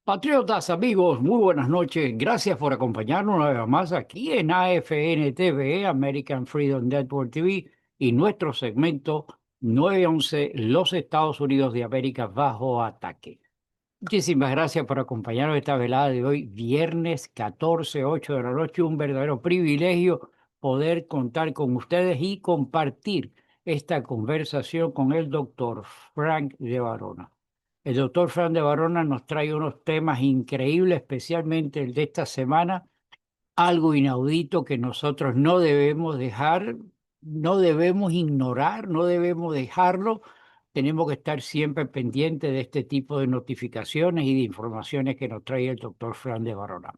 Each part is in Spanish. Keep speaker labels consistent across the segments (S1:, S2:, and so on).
S1: Patriotas, amigos, muy buenas noches. Gracias por acompañarnos una vez más aquí en AFN TV, American Freedom Network TV, y nuestro segmento 911, los Estados Unidos de América bajo ataque. Muchísimas gracias por acompañarnos esta velada de hoy, viernes 14, 8 de la noche. Un verdadero privilegio poder contar con ustedes y compartir esta conversación con el doctor Frank de Varona. El doctor Frank de Varona nos trae unos temas increíbles, especialmente el de esta semana, algo inaudito que nosotros no debemos dejar, no debemos ignorar, no debemos dejarlo. Tenemos que estar siempre pendientes de este tipo de notificaciones y de informaciones que nos trae el doctor Fran de Barona.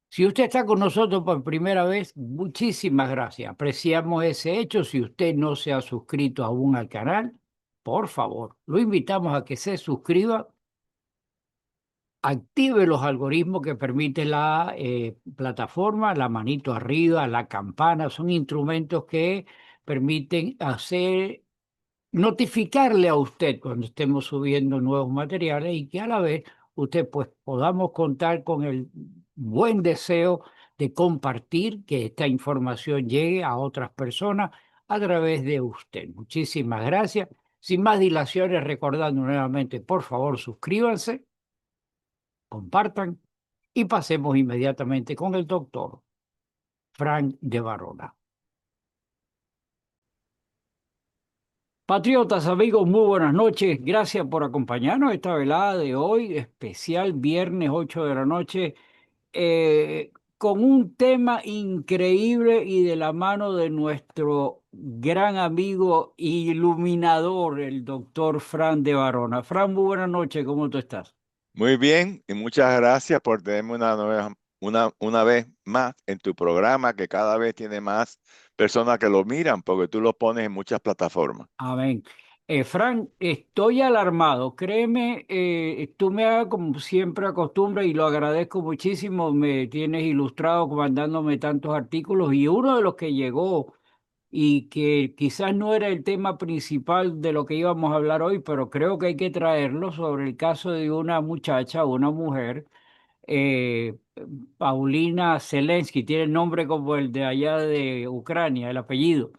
S1: Si usted está con nosotros por primera vez, muchísimas gracias. Apreciamos ese hecho. Si usted no se ha suscrito aún al canal, por favor, lo invitamos a que se suscriba, active los algoritmos que permite la plataforma, la manito arriba, la campana, son instrumentos que permiten hacer, notificarle a usted cuando estemos subiendo nuevos materiales y que a la vez usted pues podamos contar con el buen deseo de compartir que esta información llegue a otras personas a través de usted. Muchísimas gracias. Sin más dilaciones, recordando nuevamente, por favor, suscríbanse, compartan y pasemos inmediatamente con el doctor Frank de Varona. Patriotas, amigos, muy buenas noches. Gracias por acompañarnos esta velada de hoy, especial viernes 8 de la noche, con un tema increíble y de la mano de nuestro gran amigo iluminador, el doctor Frank de Varona. Frank, muy buenas noches, ¿cómo tú estás?
S2: Muy bien, y muchas gracias por tenerme una vez más en tu programa, que cada vez tiene más personas que lo miran, porque tú lo pones en muchas plataformas.
S1: Amén. Frank, estoy alarmado. Créeme, tú me hagas como siempre acostumbras y lo agradezco muchísimo. Me tienes ilustrado mandándome tantos artículos y uno de los que llegó y que quizás no era el tema principal de lo que íbamos a hablar hoy, pero creo que hay que traerlo sobre el caso de una muchacha, una mujer, eh, Paulina Zelensky, tiene el nombre como el de allá de Ucrania, el apellido.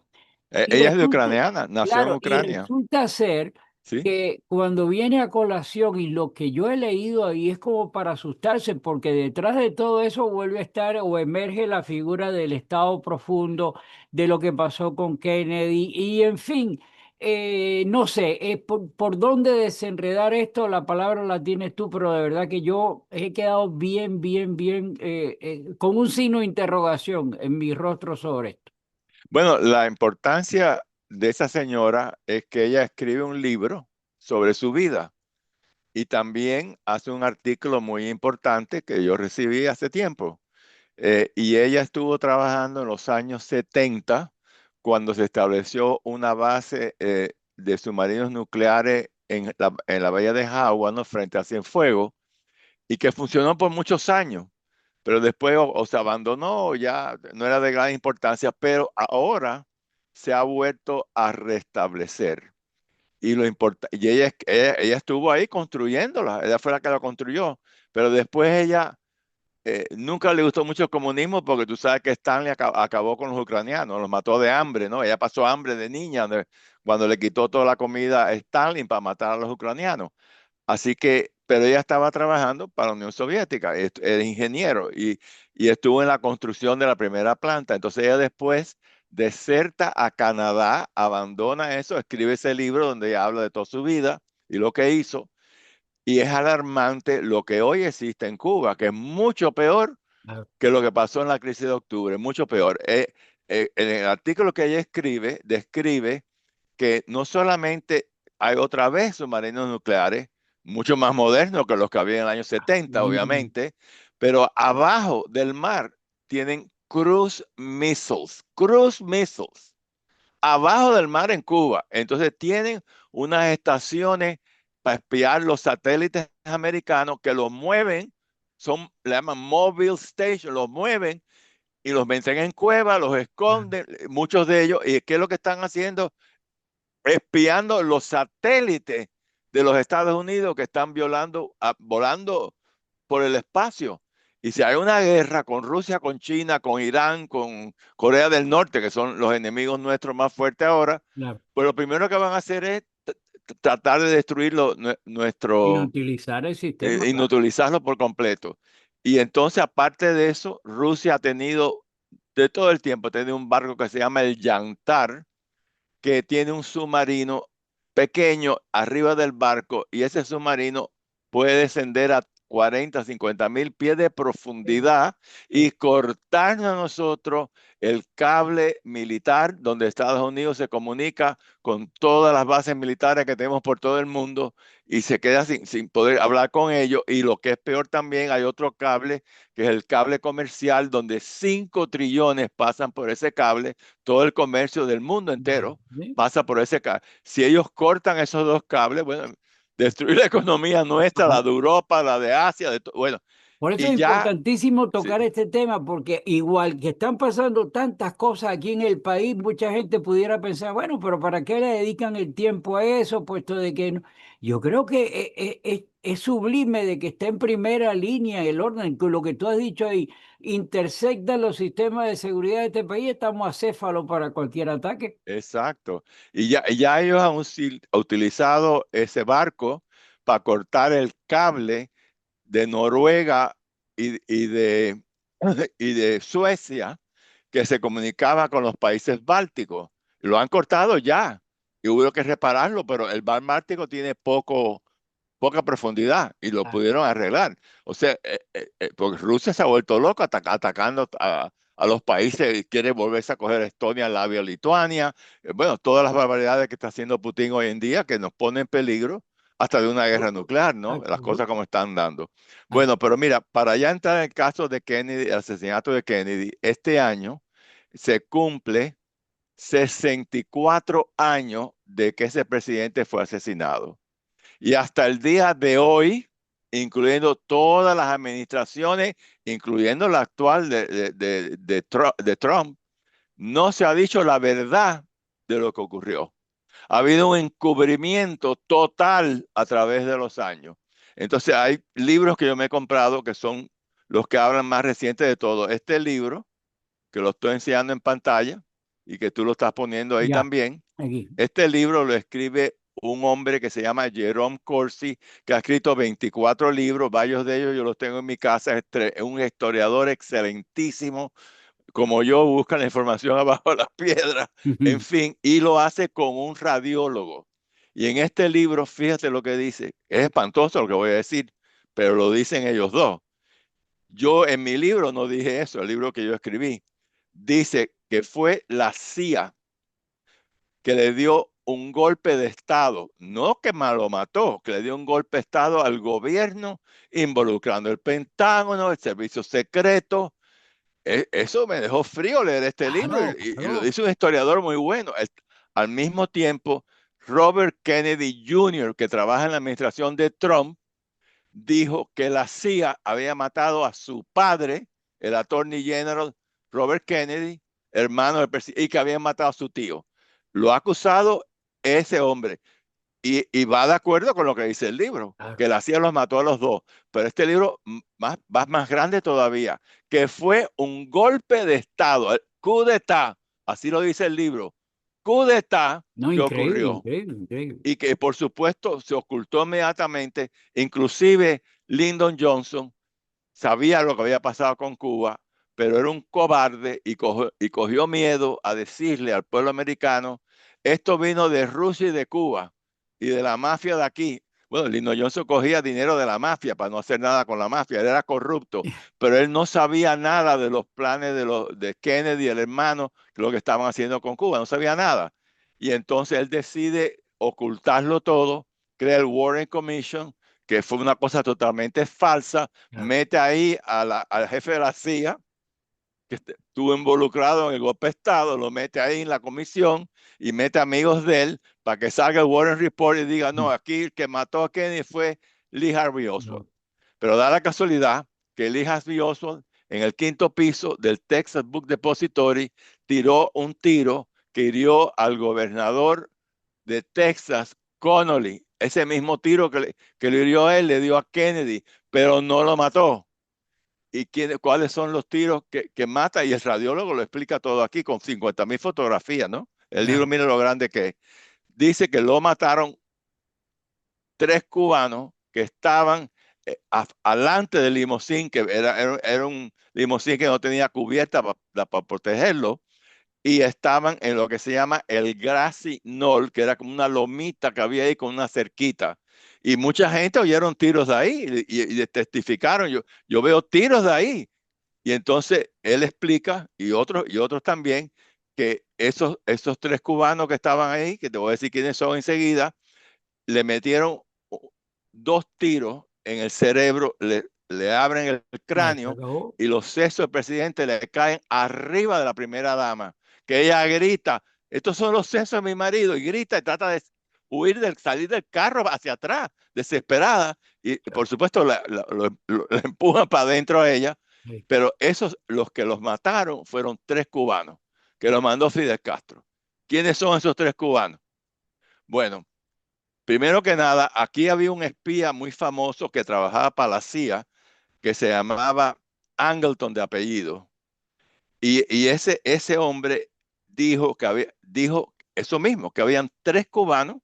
S1: Y
S2: Ella es de
S1: resulta,
S2: ucraniana, nació en
S1: claro, y
S2: Ucrania,
S1: resulta ser
S2: ¿sí?
S1: que cuando viene a colación y lo que yo he leído ahí es como para asustarse, porque detrás de todo eso vuelve a estar o emerge la figura del Estado profundo, de lo que pasó con Kennedy, y en fin, no sé, por dónde desenredar esto, la palabra la tienes tú, pero de verdad que yo he quedado bien, bien, bien, con un signo de interrogación en mi rostro sobre esto.
S2: Bueno, la importancia de esa señora es que ella escribe un libro sobre su vida y también hace un artículo muy importante que yo recibí hace tiempo. Y ella estuvo trabajando en los años 70 cuando se estableció una base de submarinos nucleares en la bahía de Java, ¿no? Frente a Cienfuegos, y que funcionó por muchos años, pero después o se abandonó o ya no era de gran importancia, pero ahora se ha vuelto a restablecer. Y ella estuvo ahí construyéndola, ella fue la que la construyó, pero después ella nunca le gustó mucho el comunismo porque tú sabes que Stanley acabó con los ucranianos, los mató de hambre, ¿no? Ella pasó hambre de niña cuando le quitó toda la comida a Stalin para matar a los ucranianos. Así que, pero ella estaba trabajando para la Unión Soviética, era ingeniero y estuvo en la construcción de la primera planta. Entonces ella después deserta a Canadá, abandona eso, escribe ese libro donde ella habla de toda su vida y lo que hizo. Y es alarmante lo que hoy existe en Cuba, que es mucho peor que lo que pasó en la crisis de octubre, mucho peor. En el artículo que ella escribe, describe que no solamente hay otra vez submarinos nucleares, mucho más modernos que los que había en el año 70,
S1: Mm.
S2: obviamente, pero abajo del mar tienen cruise missiles, abajo del mar en Cuba. Entonces tienen unas estaciones para espiar los satélites americanos que los mueven, le llaman mobile station, los mueven y los meten en cuevas, los esconden, muchos de ellos. ¿Y qué es lo que están haciendo? Espiando los satélites de los Estados Unidos que están volando por el espacio. Y si hay una guerra con Rusia, con China, con Irán, con Corea del Norte, que son los enemigos nuestros más fuertes ahora,
S1: Claro.
S2: pues lo primero que van a hacer es tratar de destruir nuestro,
S1: Inutilizar el sistema, claro.
S2: inutilizarlo por completo. Y entonces, aparte de eso, Rusia ha tenido, de todo el tiempo, ha tenido un barco que se llama el Yantar, que tiene un submarino pequeño arriba del barco, y ese submarino puede descender a 40, 50 mil pies de
S1: Sí,
S2: profundidad
S1: sí.
S2: y cortarnos a nosotros el cable militar donde Estados Unidos se comunica con todas las bases militares que tenemos por todo el mundo y se queda sin poder hablar con ellos. Y lo que es peor también, hay otro cable que es el cable comercial donde 5 trillones pasan por ese cable, todo el comercio del mundo entero
S1: ¿Sí?
S2: pasa por ese cable. Si ellos cortan esos dos cables, bueno, destruir la economía nuestra, la
S1: Ajá.
S2: de Europa, la de Asia, bueno,
S1: Por eso
S2: y
S1: es
S2: ya,
S1: importantísimo
S2: sí,
S1: tocar este tema, porque igual que están pasando tantas cosas aquí en el país, mucha gente pudiera pensar, bueno, pero ¿para qué le dedican el tiempo a eso? Puesto de que yo creo que es sublime de que esté en primera línea el orden, que lo que tú has dicho ahí, intersectan los sistemas de seguridad de este país, estamos acéfalos para cualquier ataque.
S2: exacto. Y ya ellos han utilizado ese barco para cortar el cable de Noruega y de, y de Suecia que se comunicaba con los países bálticos. Lo han cortado ya y hubo que repararlo, pero el mar Báltico tiene poca profundidad y lo
S1: Ah,
S2: pudieron arreglar. O sea, porque Rusia se ha vuelto loca atacando a los países y quiere volverse a coger Estonia, Latvia, Lituania. Bueno, todas las barbaridades que está haciendo Putin hoy en día que nos pone en peligro hasta de una guerra
S1: absoluto,
S2: nuclear, ¿no? Las cosas
S1: absoluto.
S2: como están dando.
S1: Ah,
S2: Bueno, pero mira, para ya entrar en el caso de Kennedy, el asesinato de Kennedy, este año se cumple 64 años de que ese presidente fue asesinado. Y hasta el día de hoy, incluyendo todas las administraciones, incluyendo la actual de Trump, no se ha dicho la verdad de lo que ocurrió. Ha habido un encubrimiento total a través de los años. Entonces hay libros que yo me he comprado que son los que hablan más recientes de todo. Este libro, que lo estoy enseñando en pantalla y que tú lo estás poniendo ahí
S1: ya,
S2: también,
S1: aquí.
S2: este libro lo escribe un hombre que se llama Jerome Corsi, que ha escrito 24 libros, varios de ellos yo los tengo en mi casa, es un historiador excelentísimo, como yo, busca la información abajo de las piedras, en fin, y lo hace con un radiólogo. Y en este libro, fíjate lo que dice, es espantoso lo que voy a decir, pero lo dicen ellos dos. Yo en mi libro no dije eso, el libro que yo escribí, dice que fue la CIA que le dio un golpe de Estado, no que lo mató, que le dio un golpe de Estado al gobierno, involucrando el Pentágono, el servicio secreto. Eso me dejó frío leer este libro
S1: Claro,
S2: y lo
S1: claro.
S2: dice un historiador muy bueno. Al mismo tiempo, Robert Kennedy Jr., que trabaja en la administración de Trump, dijo que la CIA había matado a su padre, el Attorney General Robert Kennedy, hermano del presidente, y que habían matado a su tío. Lo ha acusado ese hombre y va de acuerdo con lo que dice el libro,
S1: Claro.
S2: que la CIA los mató a los dos. Pero este libro va más grande todavía, que fue un golpe de Estado, el coup d'etat, así lo dice el libro, coup d'etat
S1: No,
S2: que
S1: increíble,
S2: ocurrió
S1: increíble, increíble.
S2: y que por supuesto se ocultó inmediatamente. Inclusive Lyndon Johnson sabía lo que había pasado con Cuba, pero era un cobarde y cogió miedo a decirle al pueblo americano, esto vino de Rusia y de Cuba y de la mafia de aquí. Bueno, Lyndon Johnson cogía dinero de la mafia para no hacer nada con la mafia, él era corrupto, pero él no sabía nada de los planes de Kennedy, el hermano, lo que estaban haciendo con Cuba, no sabía nada. Y entonces él decide ocultarlo todo, crea el Warren Commission, que fue una cosa totalmente falsa,
S1: Claro.
S2: mete ahí al jefe de la CIA, que estuvo involucrado en el golpe de Estado, lo mete ahí en la comisión y mete amigos de él para que salga el Warren Report y diga, no, aquí el que mató a Kennedy fue Lee Harvey Oswald.
S1: No.
S2: Pero da la casualidad que Lee Harvey Oswald en el quinto piso del Texas Book Depository tiró un tiro que hirió al gobernador de Texas, Connolly, ese mismo tiro que le hirió a él, le dio a Kennedy, pero no lo mató. ¿Y cuáles son los tiros que mata? Y el radiólogo lo explica todo aquí con 50,000 fotografías, ¿no? El libro,
S1: Claro.
S2: mira lo grande que es. Dice que lo mataron 3 cubanos que estaban alante del limusín, que era un limusín que no tenía cubierta para protegerlo, y estaban en lo que se llama el Grassy Knoll, que era como una lomita que había ahí con una cerquita. Y mucha gente oyeron tiros de ahí y testificaron. Yo veo tiros de ahí. Y entonces él explica, y otros también, que esos 3 cubanos que estaban ahí, que te voy a decir quiénes son enseguida, le metieron 2 tiros en el cerebro, le abren el
S1: Ahí se
S2: cráneo
S1: acabó.
S2: y los sesos del presidente le caen arriba de la primera dama, que ella grita, estos son los sesos de mi marido, y grita y trata de salir del carro hacia atrás, desesperada, y por supuesto lo empujan para adentro a ella,
S1: Sí.
S2: pero los que los mataron fueron 3 cubanos, que los mandó Fidel Castro. ¿Quiénes son esos 3 cubanos? Bueno, primero que nada, aquí había un espía muy famoso que trabajaba para la CIA, que se llamaba Angleton de apellido. Y ese hombre dijo eso mismo, que habían 3 cubanos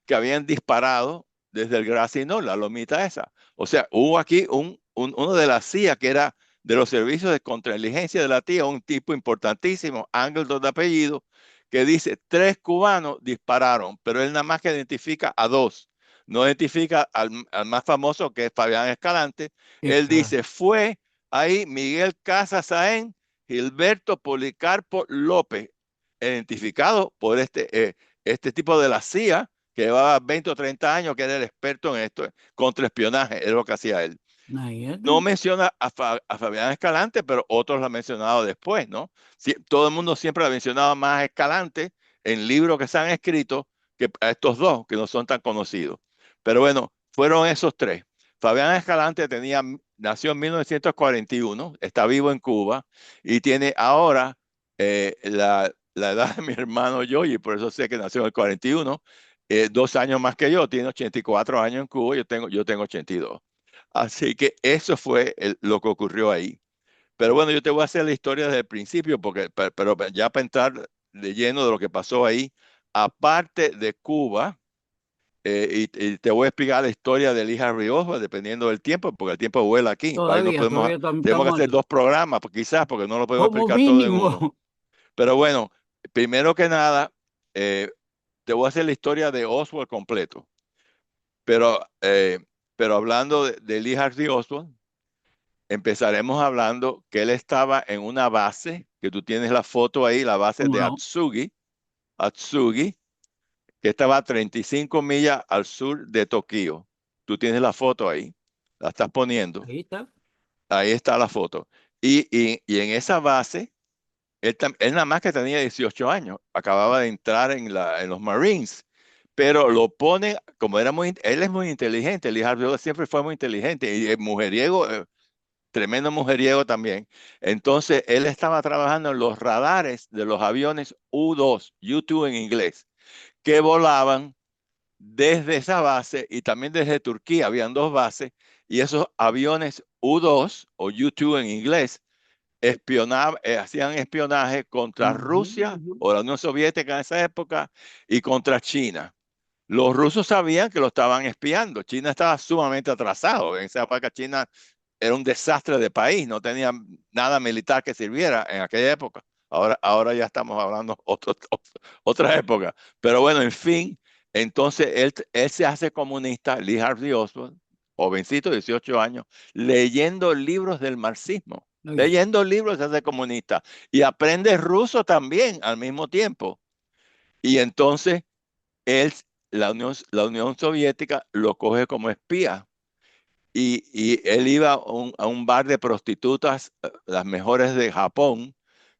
S2: que habían disparado desde el Grassy la lomita esa. O sea, hubo aquí uno de la CIA que era de los servicios de contrainteligencia de la TIA, un tipo importantísimo, Angleton de apellido, que dice 3 cubanos dispararon, pero él nada más que identifica a 2. No identifica al más famoso, que es Fabián Escalante.
S1: Qué
S2: Él
S1: cara.
S2: dice, fue ahí Miguel Casas Sáenz, Gilberto Policarpo López, identificado por este tipo de la CIA, que llevaba 20 o 30 años, que era el experto en esto, contraespionaje, es lo que hacía él. No
S1: Imagínate.
S2: menciona a Fabián Escalante, pero otros lo han mencionado después, ¿no? Todo el mundo siempre lo ha mencionado más a Escalante en libros que se han escrito que a estos dos, que no son tan conocidos. Pero bueno, fueron esos 3. Fabián Escalante nació en 1941, está vivo en Cuba y tiene ahora la edad de mi hermano yo, y por eso sé que nació en el 41, 2 años más que yo, tiene 84 años en Cuba, yo tengo 82. Así que eso fue lo que ocurrió ahí. Pero bueno, yo te voy a hacer la historia desde el principio, pero ya para entrar de lleno de lo que pasó ahí, aparte de Cuba, y te voy a explicar la historia de Lee Harvey Oswald, dependiendo del tiempo, porque el tiempo vuela aquí. Ahí no podemos,
S1: Todavía
S2: tenemos que
S1: estamos
S2: hacer
S1: aquí.
S2: 2 programas, quizás, porque no lo podemos
S1: Como
S2: explicar todo en
S1: mínimo.
S2: uno. Pero bueno, primero que nada, te voy a hacer la historia de Oswald completo. Pero, eh, pero hablando de Lee Harvey Oswald, empezaremos hablando que él estaba en una base, que tú tienes la foto ahí, la base
S1: ¿Cómo
S2: de
S1: no?
S2: Atsugi, que estaba a 35 millas al sur de Tokio. Tú tienes la foto ahí, la estás poniendo.
S1: Ahí está.
S2: Ahí está la foto. Y en esa base, él nada más que tenía 18 años, acababa de entrar en los Marines, pero lo pone, como él es muy inteligente, Lee Harvey Oswald siempre fue muy inteligente y mujeriego, tremendo mujeriego también. Entonces, él estaba trabajando en los radares de los aviones U-2, U-2 en inglés, que volaban desde esa base y también desde Turquía. Habían 2 bases y esos aviones U-2 o U-2 en inglés hacían espionaje contra Rusia
S1: Imagínate.
S2: o la Unión Soviética en esa época y contra China. Los rusos sabían que lo estaban espiando. China estaba sumamente atrasado. En esa época China era un desastre de país, no tenía nada militar que sirviera en aquella época. Ahora ya estamos hablando otra época. Pero bueno, en fin, entonces él se hace comunista, Lee Harvey Oswald, jovencito, 18 años, leyendo libros del marxismo.
S1: Oye,
S2: Leyendo libros se hace comunista y aprende ruso también al mismo tiempo. Y entonces él, la Unión Soviética lo coge como espía y él iba a un bar de prostitutas, las mejores de Japón.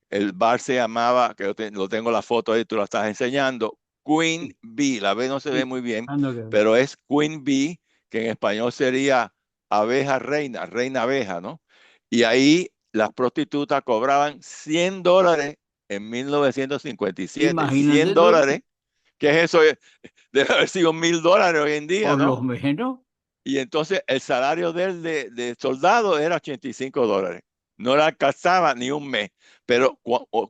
S2: El bar se llamaba, que lo tengo la foto ahí, tú la estás enseñando, Queen
S1: sí,
S2: Bee. La B no se ve
S1: sí.
S2: muy bien,
S1: Ando que ver.
S2: pero es Queen Bee, que en español sería abeja reina, reina abeja, ¿no? Y ahí las prostitutas cobraban $100 en 1957, 100
S1: Imagínate tú.
S2: dólares ¿Qué es eso? Debe haber sido $1,000 hoy en día,
S1: por lo
S2: ¿no?
S1: menos.
S2: Y entonces el salario de él de soldado era $85. No le alcanzaba ni un mes. Pero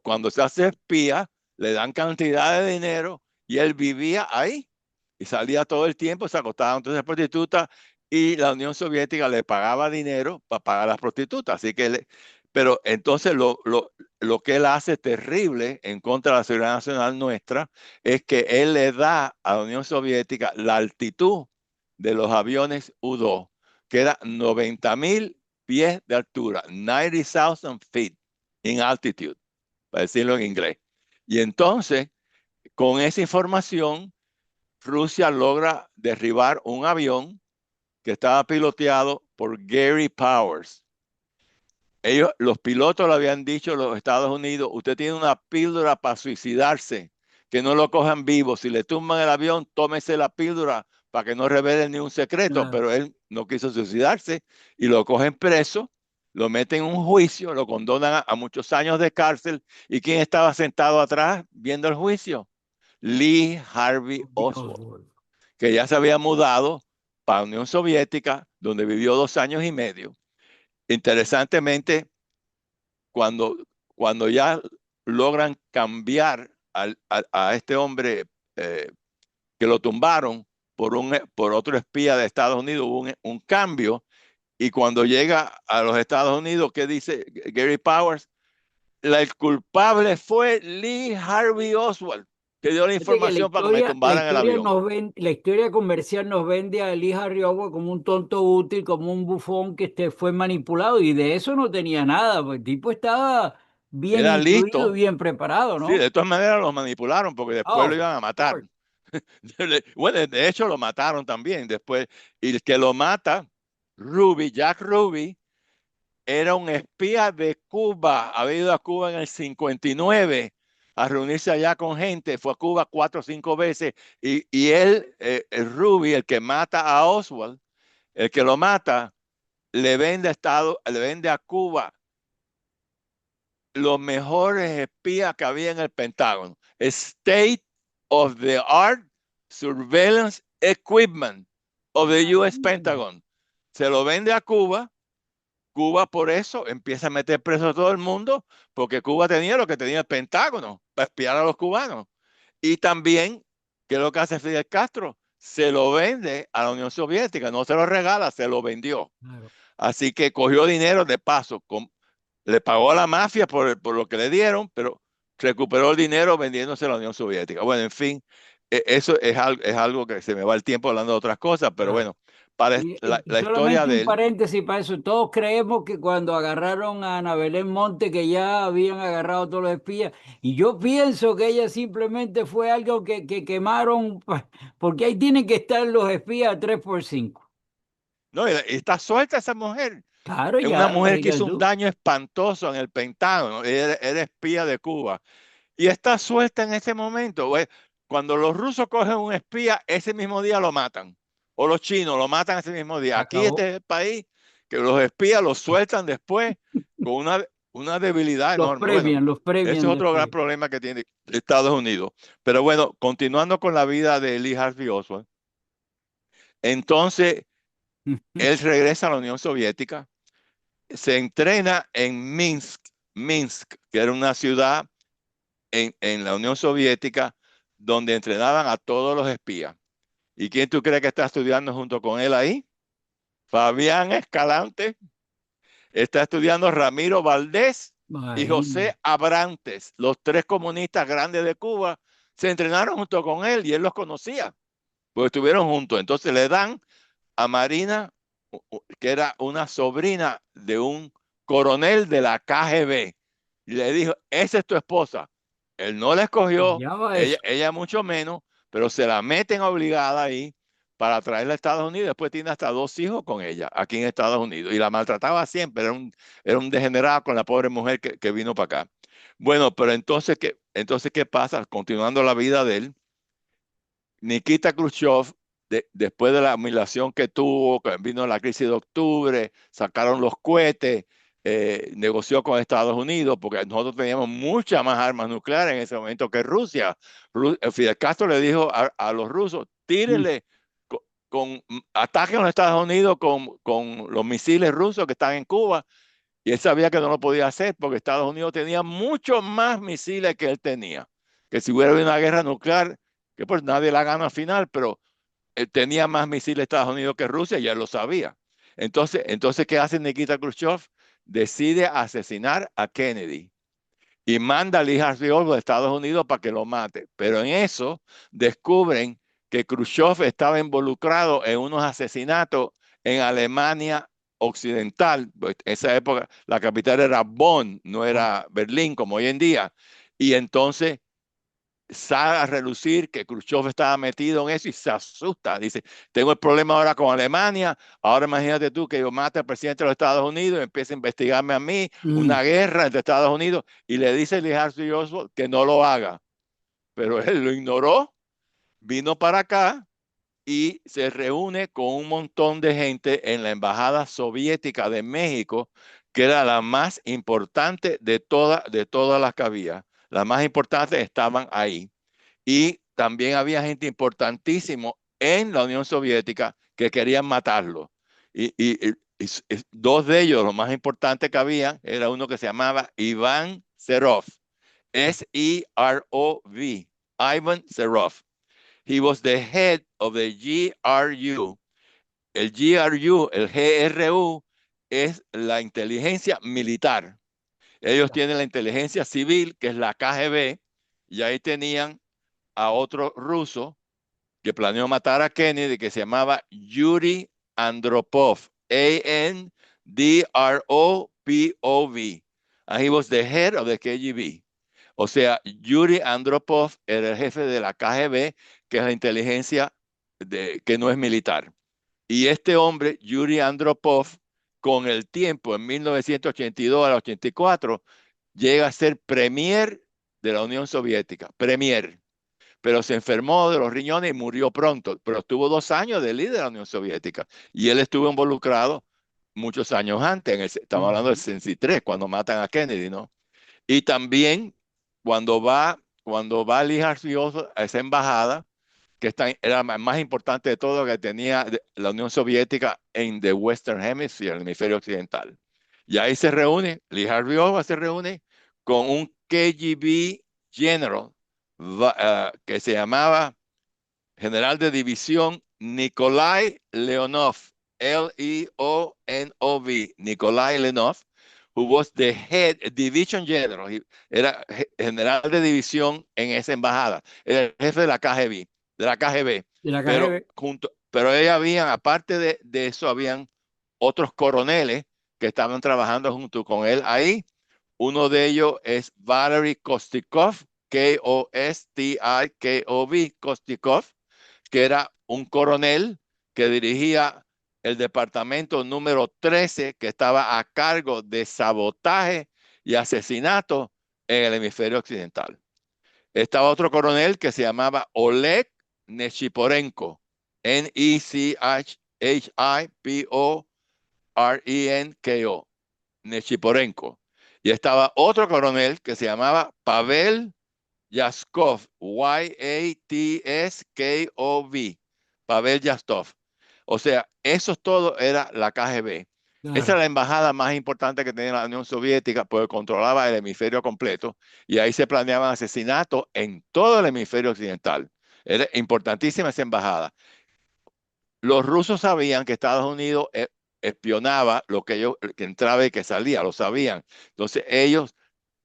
S2: cuando se hace espía, le dan cantidad de dinero y él vivía ahí. Y salía todo el tiempo, se acostaba entonces prostituta y la Unión Soviética le pagaba dinero para pagar a las prostitutas. Así que, pero entonces lo que él hace terrible en contra de la seguridad nacional nuestra es que él le da a la Unión Soviética la altitud de los aviones U-2, que era 90,000 pies de altura, 90,000 feet in altitude, para decirlo en inglés. Y entonces, con esa información, Rusia logra derribar un avión que estaba piloteado por Gary Powers. Ellos, los pilotos le habían dicho a los Estados Unidos, usted tiene una píldora para suicidarse, que no lo cojan vivo. Si le tumban el avión, tómese la píldora para que no revelen ni un secreto.
S1: Claro.
S2: Pero él no quiso suicidarse y lo cogen preso, lo meten en un juicio, lo condonan a muchos años de cárcel. ¿Y quién estaba sentado atrás viendo el juicio? Lee Harvey Oswald, que ya se había mudado para la Unión Soviética, donde vivió 2 años y medio. Interesantemente, cuando, cuando ya logran cambiar a este hombre eh, que lo tumbaron por otro espía de Estados Unidos, hubo un cambio. Y cuando llega a los Estados Unidos, ¿qué dice Gary Powers? El culpable fue Lee Harvey Oswald, que dio la
S1: Fíjate que
S2: información para que me tumbaran el avión.
S1: la historia comercial nos vende a Lee Harvey Oswald como un tonto útil, como un bufón que fue manipulado, y de eso no tenía nada, pues el tipo estaba bien
S2: Era
S1: instruido y
S2: listo.
S1: bien preparado,
S2: Sí,
S1: ¿no?
S2: de todas maneras los manipularon porque después lo
S1: Oh,
S2: iban a
S1: of
S2: matar.
S1: course.
S2: Bueno, de hecho lo mataron también después. Y el que lo mata, Ruby, Jack Ruby, era un espía de Cuba. Había ido a Cuba en el 59 a reunirse allá con gente. Fue a Cuba 4 o 5 veces. Y él, el Ruby, el que mata a Oswald, el que lo mata, le vende a Cuba los mejores espías que había en el Pentágono. State of the Art Surveillance Equipment of the US
S1: Imagínate.
S2: Pentagon. Se lo vende a Cuba. Cuba por eso empieza a meter preso a todo el mundo, porque Cuba tenía lo que tenía el Pentágono para espiar a los cubanos. Y también, ¿qué es lo que hace Fidel Castro? Se lo vende a la Unión Soviética, no se lo regala, se lo vendió.
S1: Claro.
S2: Así que cogió dinero de paso, le pagó a la mafia por lo que le dieron, pero recuperó el dinero vendiéndose a la Unión Soviética. Bueno, en fin, eso es algo que se me va el tiempo hablando de otras cosas, pero
S1: Claro.
S2: bueno, para
S1: Y
S2: la historia
S1: solamente
S2: de
S1: un
S2: él.
S1: paréntesis para eso. Todos creemos que cuando agarraron a Ana Belén Monte, que ya habían agarrado todos los espías, y yo pienso que ella simplemente fue algo que quemaron, porque ahí tienen que estar los espías a 3 por 5.
S2: No, y está suelta esa mujer.
S1: Claro,
S2: Es una
S1: ya,
S2: mujer que
S1: imagínate
S2: hizo un
S1: tú.
S2: daño espantoso en el Pentágono. Era espía de Cuba. Y está suelta en ese momento. Cuando los rusos cogen un espía, ese mismo día lo matan. O los chinos lo matan ese mismo día. Aquí este
S1: Acabó.
S2: es el país que los espías los sueltan después con una debilidad enorme. Bueno,
S1: Los
S2: ese
S1: premian
S2: es otro gran
S1: después.
S2: problema que tiene Estados Unidos. Pero bueno, continuando con la vida de Lee Harvey Oswald, entonces él regresa a la Unión Soviética, se entrena en Minsk, que era una ciudad en la Unión Soviética donde entrenaban a todos los espías. ¿Y quién tú crees que está estudiando junto con él ahí? Fabián Escalante, está estudiando Ramiro Valdés y
S1: Imagínate.
S2: José Abrantes, los tres comunistas grandes de Cuba, se entrenaron junto con él y él los conocía, porque estuvieron juntos. Entonces le dan a Marina, que era una sobrina de un coronel de la KGB, y le dijo, esa es tu esposa. Él no la escogió,
S1: Ya va eso.
S2: ella mucho menos, pero se la meten obligada ahí para traerla a Estados Unidos. Después tiene hasta 2 hijos con ella aquí en Estados Unidos y la maltrataba siempre. Era un degenerado con la pobre mujer que vino para acá. Bueno, pero entonces, ¿qué pasa? Continuando la vida de él, Nikita Khrushchev, después de la humillación que tuvo, que vino la crisis de octubre, sacaron los cohetes, negoció con Estados Unidos, porque nosotros teníamos muchas más armas nucleares en ese momento que Rusia. Fidel Castro le dijo a los rusos,
S1: mm,
S2: tírenle, ataquen a los Estados Unidos con los misiles rusos que están en Cuba. Y él sabía que no lo podía hacer porque Estados Unidos tenía mucho más misiles que él tenía. Que si hubiera una guerra nuclear, que pues nadie la gana al final, pero él tenía más misiles Estados Unidos que Rusia, ya lo sabía. Entonces, ¿qué hace Nikita Khrushchev? Decide asesinar a Kennedy y manda a Lee Harvey Oswald de Estados Unidos para que lo mate. Pero en eso descubren que Khrushchev estaba involucrado en unos asesinatos en Alemania Occidental. Pues, en esa época la capital era Bonn, no
S1: ah,
S2: era Berlín como hoy en día. Y entonces sale a relucir que Khrushchev estaba metido en eso y se asusta. Dice, tengo el problema ahora con Alemania, ahora imagínate tú que yo mate al presidente de los Estados Unidos y empiece a investigarme a mí,
S1: mm,
S2: una guerra entre Estados Unidos, y le dice a Lee Harvey Oswald que no lo haga. Pero él lo ignoró, vino para acá y se reúne con un montón de gente en la Embajada Soviética de México, que era la más importante de todas las que había. Las más importantes estaban ahí. Y también había gente importantísimo en la Unión Soviética que querían matarlo. Y dos de ellos, los más importantes que había, era uno que se llamaba Iván Serov, S-E-R-O-V, Ivan Serov. He was the head of the GRU. El GRU, el GRU, es la inteligencia militar. Ellos
S1: ya,
S2: tienen la inteligencia civil, que es la KGB, y ahí tenían a otro ruso que planeó matar a Kennedy, que se llamaba Yuri Andropov, Andropov. And he was the head of the KGB. O sea, Yuri Andropov era el jefe de la KGB, que es la inteligencia que no es militar. Y este hombre, Yuri Andropov, con el tiempo, en 1982 al 84, llega a ser premier de la Unión Soviética, premier, pero se enfermó de los riñones y murió pronto, pero estuvo 2 años de líder de la Unión Soviética y él estuvo involucrado muchos años antes, estamos hablando del
S1: ujú,
S2: 63, cuando matan a Kennedy, ¿no? Y también cuando va Lee Harvey Oswald a esa embajada, que era más importante de todo que tenía la Unión Soviética en the Western Hemisphere, el hemisferio occidental. Y ahí se reúne, Lee Harvey Oswald se reúne con un KGB general que se llamaba general de división Nikolai Leonov, Leonov, Nikolai Leonov, who was the head division general. Era general de división en esa embajada, era el jefe de la KGB,
S1: de la
S2: pero
S1: KGB.
S2: ella habían, aparte de eso, habían otros coroneles que estaban trabajando junto con él ahí. Uno de ellos es Valery Kostikov, Kostikov, Kostikov, que era un coronel que dirigía el departamento número 13, que estaba a cargo de sabotaje y asesinato en el hemisferio occidental. Estaba otro coronel que se llamaba Oleg Nechiporenko, Nechiporenko, Nechiporenko. Y estaba otro coronel que se llamaba Pavel Yaskov, Yatskov, Pavel Yastov. O sea, eso todo era la KGB. Esa
S1: Claro.
S2: era la embajada más importante que tenía la Unión Soviética, porque controlaba el hemisferio completo y ahí se planeaban asesinatos en todo el hemisferio occidental. Era importantísima esa embajada. Los rusos sabían que Estados Unidos espionaba lo que ellos, que entraba y que salía, lo sabían. Entonces ellos,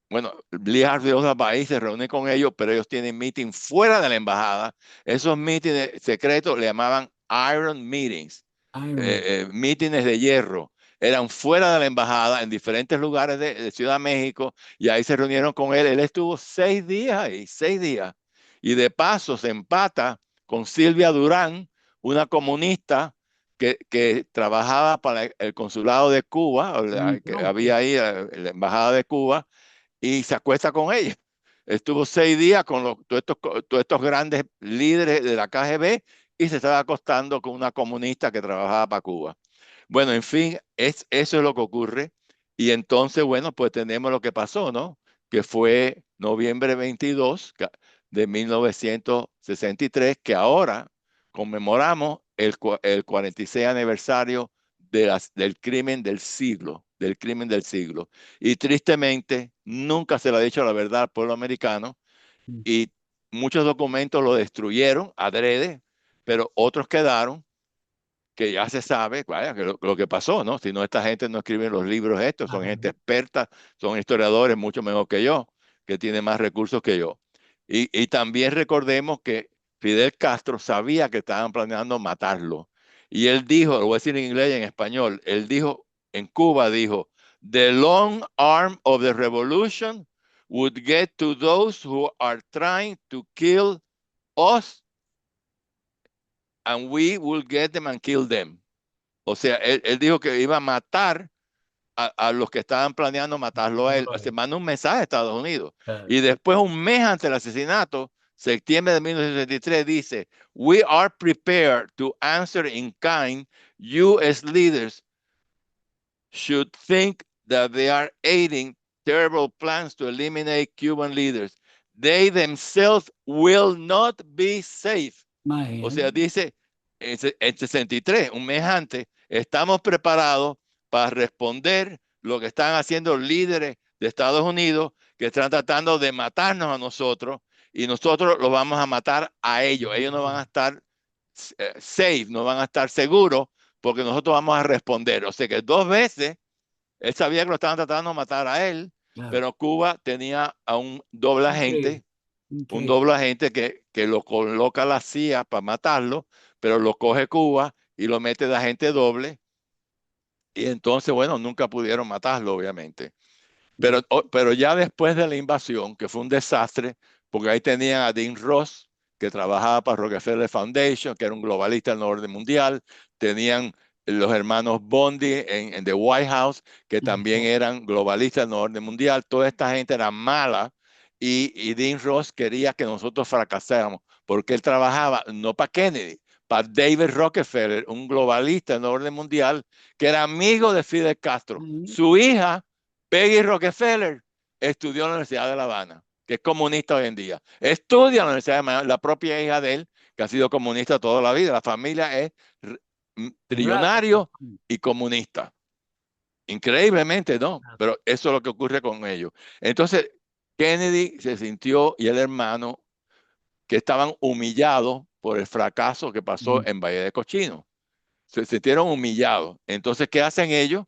S2: bueno, Lee Harvey Oswald ahí se reúne con ellos, pero ellos tienen meeting fuera de la embajada. Esos meetings secretos le llamaban Iron Meetings,
S1: Iron.
S2: mítines de hierro. Eran fuera de la embajada, en diferentes lugares de Ciudad de México, y ahí se reunieron con él. Él estuvo 6 días ahí, 6 días. Y de paso se empata con Silvia Durán, una comunista que trabajaba para el consulado de Cuba, que
S1: Tronco.
S2: había ahí la embajada de Cuba, y se acuesta con ella. Estuvo 6 días con todos estos grandes líderes de la KGB y se estaba acostando con una comunista que trabajaba para Cuba. Bueno, en fin, eso es lo que ocurre. Y entonces, bueno, pues tenemos lo que pasó, ¿no? Que fue noviembre 22 de 1963, que ahora conmemoramos el 46 aniversario del crimen del siglo, del crimen del siglo. Y tristemente, nunca se le ha dicho la verdad al pueblo americano
S1: mm,
S2: y muchos documentos lo destruyeron adrede, pero otros quedaron que ya se sabe, vaya, que lo que pasó, ¿no? Si no, esta gente no escribe los libros estos, son
S1: claro.
S2: gente experta, son historiadores mucho mejor que yo, que tienen más recursos que yo. Y también recordemos que Fidel Castro sabía que estaban planeando matarlo. Y él dijo, lo voy a decir en inglés y en español, él dijo, en Cuba dijo, "The long arm of the revolution would get to those who are trying to kill us and we will get them and kill them." O sea, él dijo que iba a matar a los que estaban planeando matarlo a él.
S1: No,
S2: Se manda un mensaje a Estados Unidos.
S1: claro.
S2: Y después, un mes antes del asesinato, septiembre de 1963, dice, "We are prepared to answer in kind. U.S. leaders should think that they are aiding terrible plans to eliminate Cuban leaders. They themselves will not be safe." O
S1: Imagínate.
S2: sea, dice en 63, un mes antes, estamos preparados para responder lo que están haciendo líderes de Estados Unidos que están tratando de matarnos a nosotros y nosotros los vamos a matar a ellos. Ellos no van a estar safe, no van a estar seguros porque nosotros vamos a responder. O sea que dos veces él sabía que lo estaban tratando de matar a él,
S1: Claro.
S2: pero Cuba tenía a
S1: Increíble,
S2: un
S1: increíble.
S2: doble agente que lo coloca la CIA para matarlo, pero lo coge Cuba y lo mete de agente doble. Y entonces, bueno, nunca pudieron matarlo, obviamente.
S1: Ya.
S2: Pero ya después de la invasión, que fue un desastre, porque ahí tenían a Dean Ross, que trabajaba para Rockefeller Foundation, que era un globalista en el orden mundial. Tenían los hermanos Bondi en The White House, que también
S1: Eso.
S2: eran globalistas en el orden mundial. Toda esta gente era mala y Dean Ross quería que nosotros fracasáramos, porque él trabajaba no para Kennedy, para David Rockefeller, un globalista en el orden mundial, que era amigo de Fidel Castro.
S1: Mm,
S2: Su hija Peggy Rockefeller estudió en la Universidad de La Habana, que es comunista hoy en día. Estudia en la Universidad de La Habana, la propia hija de él, que ha sido comunista toda la vida. La familia es
S1: raro.
S2: trillonario y comunista. Increíblemente, ¿no? Pero eso es lo que ocurre con ellos. Entonces, Kennedy se sintió y el hermano que estaban humillados por el fracaso que pasó
S1: Mm,
S2: en Valle de Cochino. Se sintieron humillados. Entonces, ¿qué hacen ellos?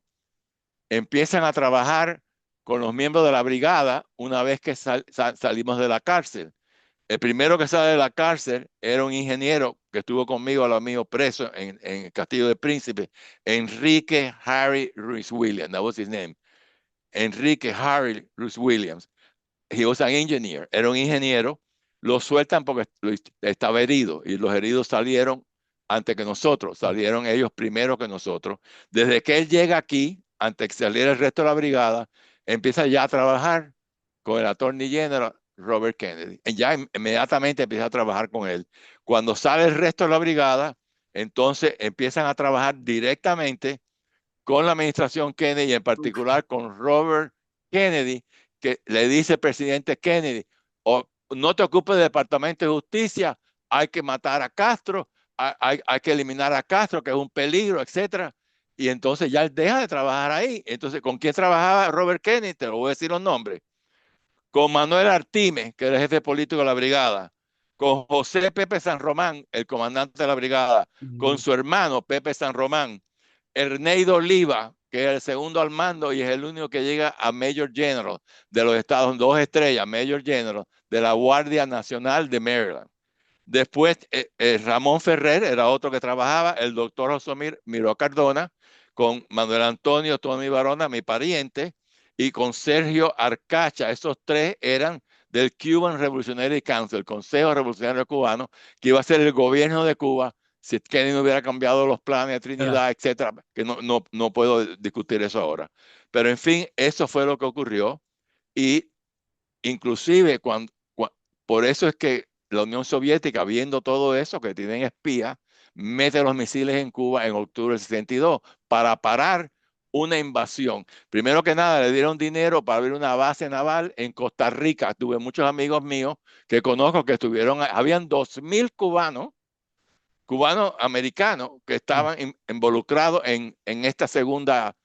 S2: Empiezan a trabajar con los miembros de la brigada una vez que salimos de la cárcel. El primero que sale de la cárcel era un ingeniero que estuvo conmigo a lo mío preso en el Castillo del Príncipe, Enrique Harry Ruiz Williams, that was his name. Enrique Harry Ruiz Williams. He was an engineer, era un ingeniero. Lo sueltan porque estaba herido y los heridos salieron antes que nosotros, salieron ellos primero que nosotros. Desde que él llega aquí, antes que saliera el resto de la brigada, empieza ya a trabajar con el attorney general Robert Kennedy. Y ya inmediatamente empieza a trabajar con él. Cuando sale el resto de la brigada, entonces empiezan a trabajar directamente con la administración Kennedy y en particular con Robert Kennedy, que le dice el presidente Kennedy, o no te ocupes del Departamento de Justicia, hay que matar a Castro, hay que eliminar a Castro, que es un peligro, etcétera. Y entonces ya él deja de trabajar ahí. Entonces, ¿con quién trabajaba Robert Kennedy? Te lo voy a decir los nombres. Con Manuel Artime, que era el jefe político de la brigada, con José Pepe San Román, el comandante de la brigada, con
S1: mm,
S2: su hermano Pepe San Román, Erneido Oliva, que es el segundo al mando y es el único que llega a Major General de los Estados, dos estrellas, Major General de la Guardia Nacional de Maryland. Después, Ramón Ferrer era otro que trabajaba, el doctor José Miró Cardona, con Manuel Antonio Tony Barona, mi pariente, y con Sergio Arcacha. Esos tres eran del Cuban Revolutionary Council, el Consejo Revolucionario Cubano, que iba a ser el gobierno de Cuba si Kennedy no hubiera cambiado los planes de
S1: claro.
S2: Trinidad, etcétera, que no puedo discutir eso ahora. Pero en fin, eso fue lo que ocurrió y inclusive por eso es que la Unión Soviética, viendo todo eso, que tienen espías, mete los misiles en Cuba en octubre del 62 para parar una invasión. Primero que nada, le dieron dinero para abrir una base naval en Costa Rica. Tuve muchos amigos míos que conozco que estuvieron, habían 2.000 cubanos americanos que
S1: Ah,
S2: estaban involucrados en esta segunda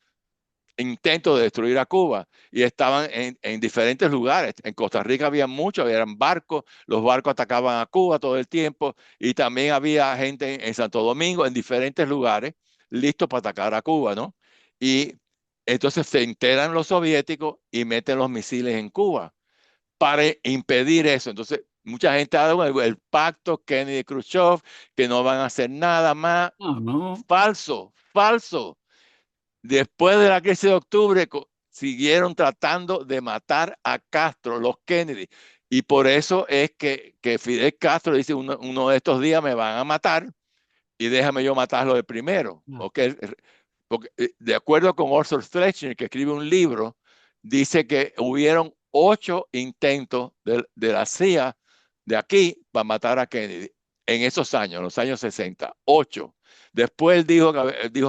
S2: intento de destruir a Cuba y estaban en diferentes lugares. En Costa Rica había muchos, eran barcos, los barcos atacaban a Cuba todo el tiempo y también había gente en Santo Domingo, en diferentes lugares, listos para atacar a Cuba, ¿no? Y entonces se enteran los soviéticos y meten los misiles en Cuba para impedir eso. Entonces, mucha gente ha dado el pacto Kennedy-Khrushchev, que no van a hacer nada más.
S1: no, no.
S2: Falso, falso. Después de la crisis de octubre, siguieron tratando de matar a Castro, los Kennedy. Y por eso es que Fidel Castro dice, uno de estos días me van a matar y déjame yo matarlo de primero.
S1: Ah,
S2: ¿Ok? Porque, de acuerdo con Arthur Fletcher, que escribe un libro, dice que hubieron 8 intentos de la CIA de aquí para matar a Kennedy en esos años, los años 60. 8. Después dijo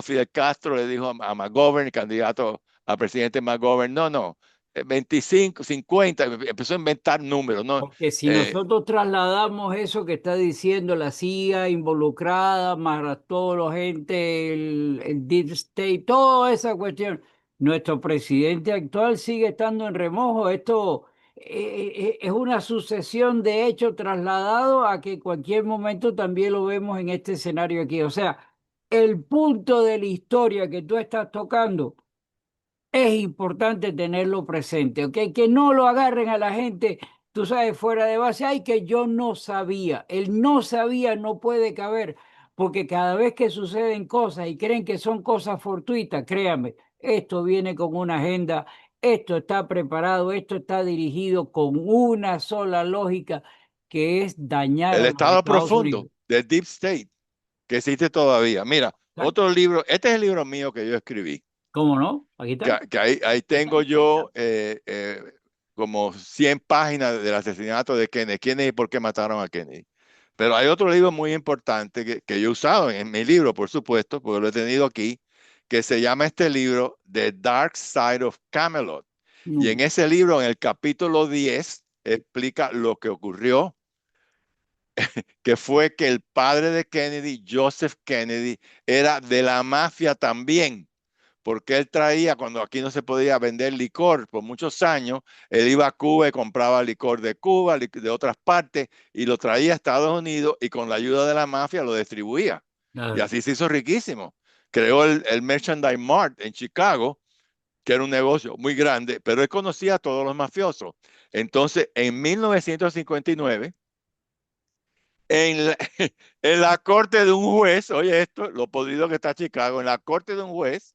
S2: Fidel Castro, le dijo a McGovern, el candidato a presidente McGovern, no, no, 25, 50, empezó a inventar números, ¿no?
S1: porque si
S2: Eh,
S1: nosotros trasladamos eso que está diciendo la CIA involucrada, más a toda la gente, el Deep State, toda esa cuestión, nuestro presidente actual sigue estando en remojo. Esto es una sucesión de hechos trasladados a que en cualquier momento también lo vemos en este escenario aquí. O sea, el punto de la historia que tú estás tocando es importante tenerlo presente, ¿ok? Que no lo agarren a la gente, tú sabes, fuera de base. Ay, que yo no sabía. El no sabía no puede caber, porque cada vez que suceden cosas y creen que son cosas fortuitas, créanme, esto viene con una agenda, esto está preparado, esto está dirigido con una sola lógica, que es dañar
S2: el
S1: a los
S2: estado
S1: Estados
S2: profundo
S1: Unidos.
S2: del Deep State que existe todavía. Mira, otro libro, este es el libro mío que yo escribí,
S1: ¿Cómo no? Aquí está.
S2: que ahí tengo yo como 100 páginas del asesinato de Kennedy, Kennedy y por qué mataron a Kennedy. Pero hay otro libro muy importante que yo he usado en mi libro, por supuesto, porque lo he tenido aquí, que se llama este libro The Dark Side of Camelot. Y en
S1: No,
S2: ese libro, en el capítulo 10, explica lo que ocurrió, que fue que el padre de Kennedy, Joseph Kennedy, era de la mafia también, porque él traía, cuando aquí no se podía vender licor por muchos años, él iba a Cuba y compraba licor de Cuba, de otras partes, y lo traía a Estados Unidos y con la ayuda de la mafia lo distribuía. Y
S1: claro.
S2: así se hizo riquísimo. Creó el Merchandise Mart en Chicago, que era un negocio muy grande, pero él conocía a todos los mafiosos. Entonces, en 1959, en la, en la corte de un juez, oye esto, lo podrido que está Chicago, en la corte de un juez,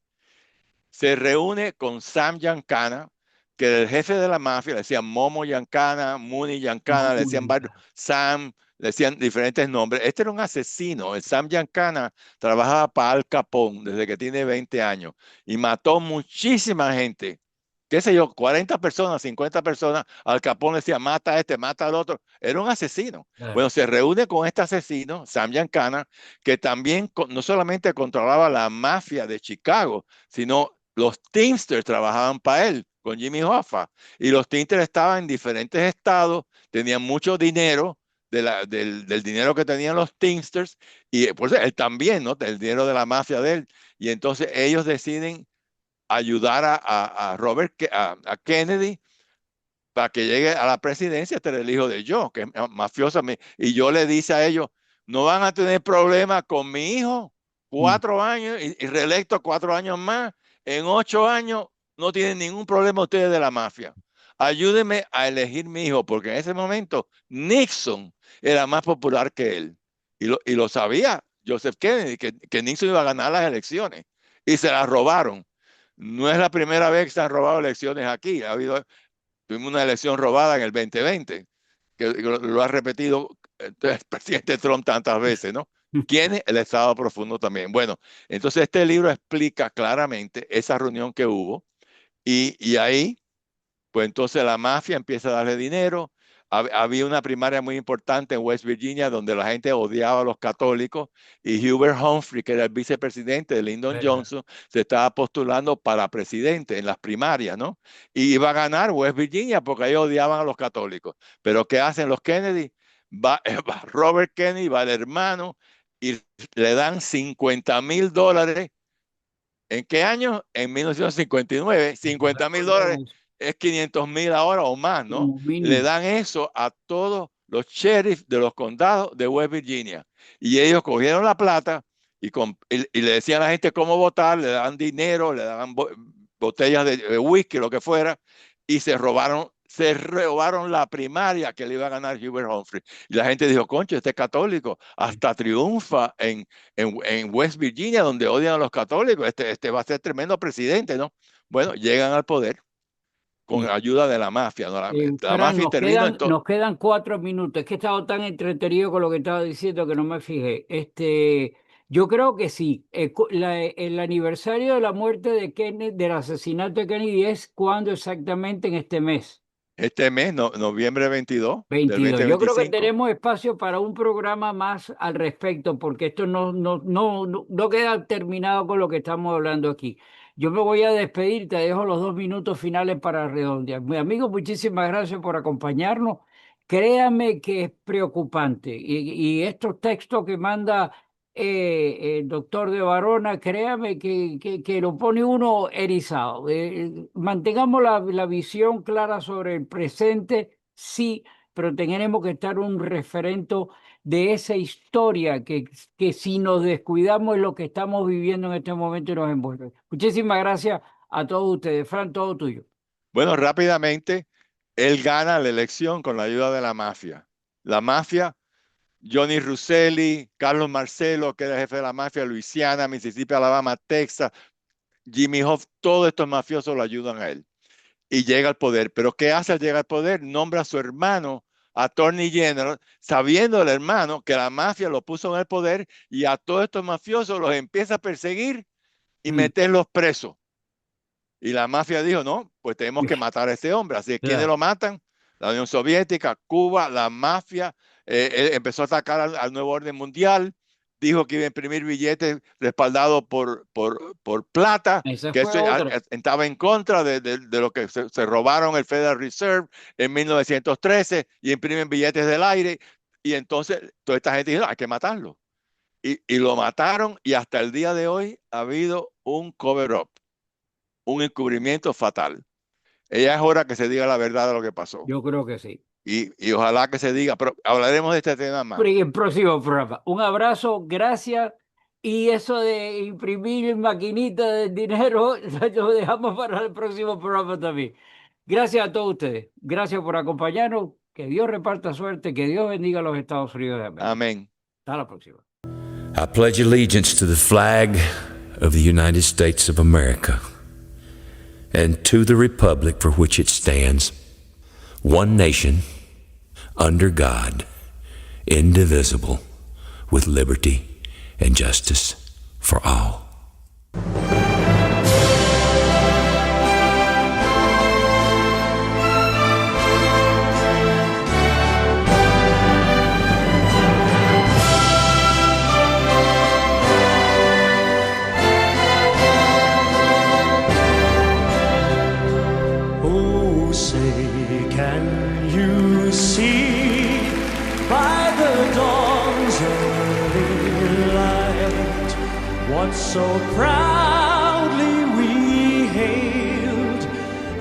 S2: se reúne con Sam Giancana, que era el jefe de la mafia, le decían Momo Giancana, Muni Giancana, le decían Sam, le decían diferentes nombres. Este era un asesino. El Sam Giancana trabajaba para Al Capone desde que tiene 20 años y mató muchísima gente. Qué sé yo, 40 personas, 50 personas. Al Capone le decía, mata a este, mata al otro. Era un asesino.
S1: Claro.
S2: Bueno, se reúne con este asesino, Sam Giancana, que también no solamente controlaba la mafia de Chicago, sino los Teamsters trabajaban para él con Jimmy Hoffa y los Teamsters estaban en diferentes estados, tenían mucho dinero del dinero que tenían los Teamsters y por eso él también, ¿no? Del dinero de la mafia de él. Y entonces ellos deciden ayudar a a Kennedy para que llegue a la presidencia. Este era el hijo de Joe, que es mafioso. Y yo le dice a ellos, no van a tener problemas con mi hijo,
S1: Mm.
S2: 4 años y reelecto 4 años más. En 8 años no tienen ningún problema ustedes de la mafia. Ayúdenme a elegir mi hijo, porque en ese momento Nixon era más popular que él. Y lo sabía Joseph Kennedy, que Nixon iba a ganar las elecciones. Y se las robaron. No es la primera vez que se han robado elecciones aquí. Tuvimos una elección robada en el 2020, que lo ha repetido el presidente Trump tantas veces, ¿no? ¿Quién es el Estado profundo también? Bueno, entonces este libro explica claramente esa reunión que hubo y ahí, pues entonces la mafia empieza a darle dinero había una primaria muy importante en West Virginia donde la gente odiaba a los católicos y Hubert Humphrey, que era el vicepresidente de Lyndon
S1: ¿Verdad?
S2: Johnson, se estaba postulando para presidente en las primarias, ¿no? Y iba a ganar West Virginia porque ellos odiaban a los católicos. Pero ¿qué hacen los Kennedy? Va Robert Kennedy, va el hermano y le dan $50,000. ¿En qué año? En 1959. $50,000 es 500,000 ahora o más, ¿no?
S1: Como
S2: Le
S1: mínimo.
S2: dan eso a todos los sheriffs de los condados de West Virginia. Y ellos cogieron la plata y le decían a la gente cómo votar, le daban dinero, le daban botellas de whisky, lo que fuera, y se robaron la primaria que le iba a ganar Hubert Humphrey. Y la gente dijo, concho, este es católico, hasta triunfa en West Virginia, donde odian a los católicos. Este va a ser tremendo presidente, ¿no? Bueno, llegan al poder con
S1: Sí.
S2: ayuda de la mafia, ¿no? La
S1: Fran,
S2: mafia intervino en todo.
S1: nos quedan 4 minutos. Es que he estado tan entretenido con lo que estaba diciendo que no me fijé. Yo creo que sí. El aniversario de la muerte de Kennedy, del asesinato de Kennedy, es cuando exactamente en este mes.
S2: Este mes, noviembre 22 del
S1: 22. Yo creo que
S2: 2025.
S1: tenemos espacio para un programa más al respecto, porque esto no queda terminado con lo que estamos hablando aquí. Yo me voy a despedir, te dejo los 2 minutos finales para redondear. Mi amigo, muchísimas gracias por acompañarnos. Créame que es preocupante y estos textos que manda el doctor de Varona, créame que lo pone uno erizado. Mantengamos la visión clara sobre el presente, sí, pero tenemos que estar un referente de esa historia que si nos descuidamos es lo que estamos viviendo en este momento y nos envuelve. Muchísimas gracias a todos ustedes. Fran, todo tuyo.
S2: Bueno, rápidamente, él gana la elección con la ayuda de la mafia. La mafia, Johnny Russelli, Carlos Marcelo, que era jefe de la mafia, Luisiana, Mississippi, Alabama, Texas, Jimmy Hoff, todos estos mafiosos lo ayudan a él. Y llega al poder. Pero ¿qué hace al llegar al poder? Nombra a su hermano Attorney General, sabiendo el hermano que la mafia lo puso en el poder y a todos estos mafiosos los empieza a perseguir y
S1: Mm,
S2: meterlos presos. Y la mafia dijo, no, pues tenemos que matar a este hombre. Así que, ¿quiénes
S1: claro,
S2: lo matan? La Unión Soviética, Cuba, la mafia. Él empezó a atacar al nuevo orden mundial. Dijo que iba a imprimir billetes respaldados por plata,
S1: esa
S2: que
S1: fue
S2: eso
S1: otra.
S2: estaba en contra de lo que se robaron el Federal Reserve en 1913 y imprimen billetes del aire. Y entonces toda esta gente dijo, hay que matarlo. Y lo mataron y hasta el día de hoy ha habido un cover-up, un encubrimiento fatal. Ella es hora que se diga la verdad de lo que pasó.
S1: Yo creo que sí.
S2: Y ojalá que se diga, pero hablaremos de este tema más.
S1: Pero en el próximo programa. Un abrazo, gracias. Y eso de imprimir maquinita de dinero, lo dejamos para el próximo programa también. Gracias a todos ustedes. Gracias por acompañarnos. Que Dios reparta suerte. Que Dios bendiga a los Estados Unidos de América.
S2: Amén.
S1: Hasta la próxima.
S3: I pledge allegiance to the flag of the United States of America and to the republic for which it stands, one nation, under God, indivisible, with liberty and justice for all.
S4: Oh, say, can you see by the dawn's early light what so proudly we hailed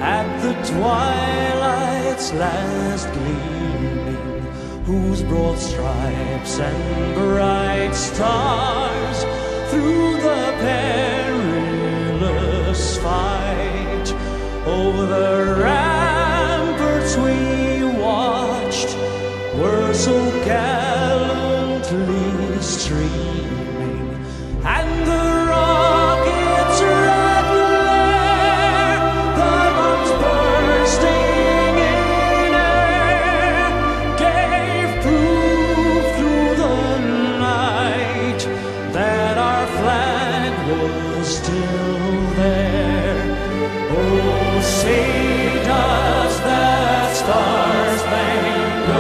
S4: at the twilight's last gleaming, whose broad stripes and bright stars through the perilous fight over the ramparts we watched were so gallantly streaming, and the rockets' red glare, the bombs bursting in air, gave proof through the night that our flag was still there. Oh, say does that star-spangled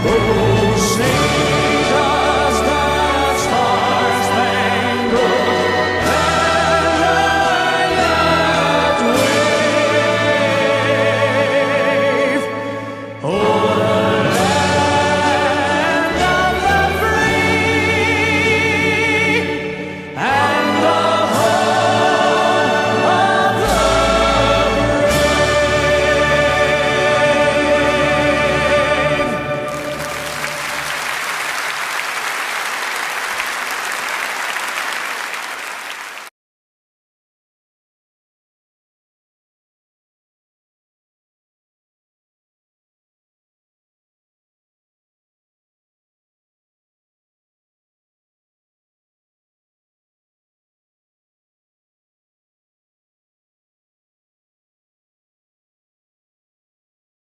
S4: Oh,